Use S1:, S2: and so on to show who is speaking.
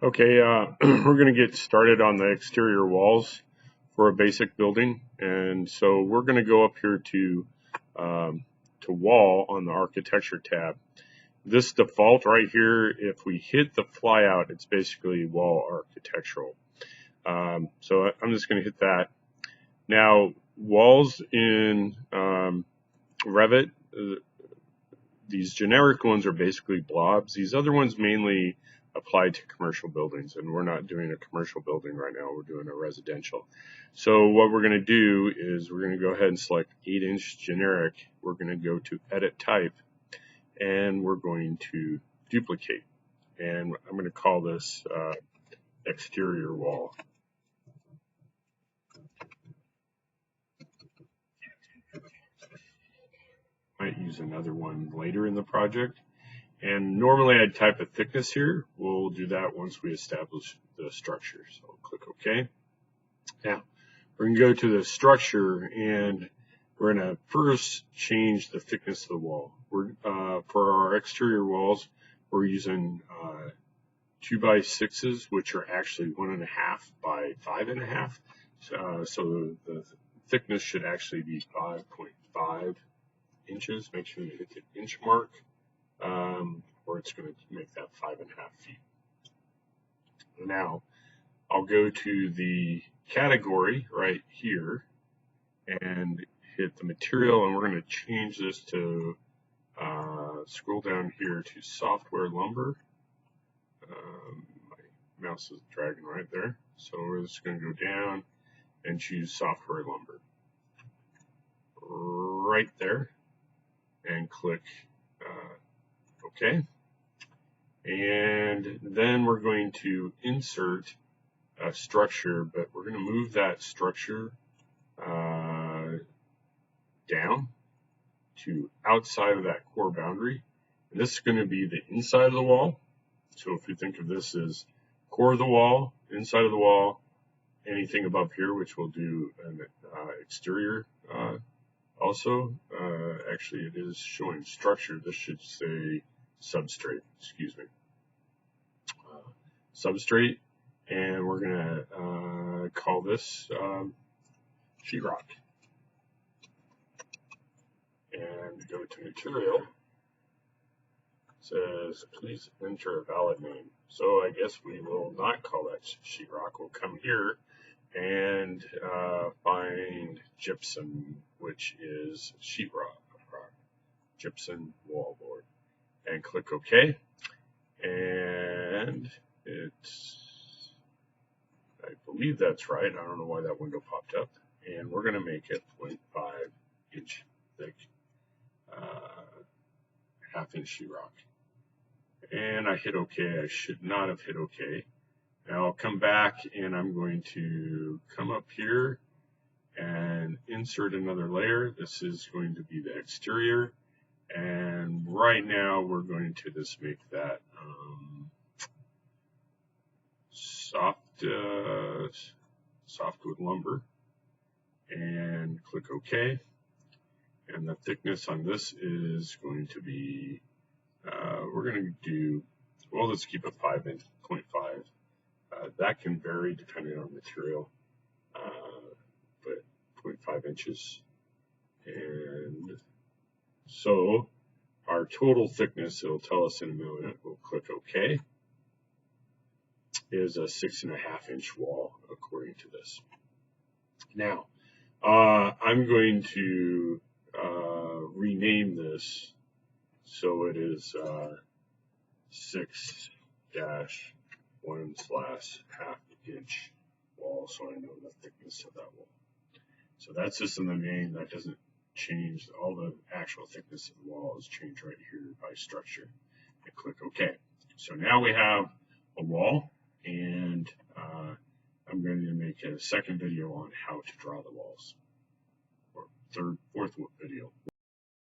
S1: Okay, we're going to get started on the exterior walls for a basic building. And so we're going to go up here to wall on the architecture tab. This default right here, if we hit the flyout, it's basically wall architectural. So I'm just going to hit that. Now, walls in Revit, these generic ones are basically blobs. These other ones mainly apply to commercial buildings, and we're not doing a commercial building right now. We're doing a residential. So what we're going to do is we're going to go ahead and select 8-inch generic. We're going to go to edit type, and we're going to duplicate. And I'm going to call this exterior wall. Might use another one later in the project. And normally I'd type a thickness here. We'll do that once we establish the structure. So I'll click OK. Now we're going to go to the structure, and we're going to first change the thickness of the wall. For our exterior walls, we're using 2x6s, which are actually 1.5 by 5.5. So the thickness should actually be 5.5 inches. Make sure you hit the inch mark, or it's going to make that 5.5 feet. Now, I'll go to the category right here and hit the material, and we're going to change this to, scroll down here to software lumber. My mouse is dragging right there. So we're just going to go down and choose software lumber. Right there. And click OK. And then we're going to insert a structure, but we're going to move that structure down to outside of that core boundary. And this is going to be the inside of the wall. So if you think of this as core of the wall, inside of the wall, anything above here, which we'll do an exterior also. Actually, it is showing structure. This should say substrate, excuse me. Substrate, and we're going to call this sheetrock. And go to material. It says, please enter a valid name. So I guess we will not call that sheetrock. We'll come here and find gypsum, which is sheetrock, gypsum wallboard, and click OK. And I believe that's right. I don't know why that window popped up. And we're going to make it 0.5 inch thick, half-inch sheetrock. And I hit OK. I should not have hit OK. Now I'll come back, and I'm going to come up here and insert another layer. This is going to be the exterior. And right now we're going to just make that softwood lumber, and click OK. And the thickness on this is going to be, we're going to do, well, let's keep it 0.5. That can vary depending on material, but 0.5 inches. And so our total thickness, it'll tell us in a minute, we'll click OK, is a 6.5 inch wall according to this. Now, I'm going to rename this so it is 6-1/2 inch wall, so I know the thickness of that wall. So that's just in the name. That doesn't change. All the actual thickness of the wall is changed right here by structure. And click OK. So now we have a wall, and I'm going to make a second video on how to draw the walls, or fourth video.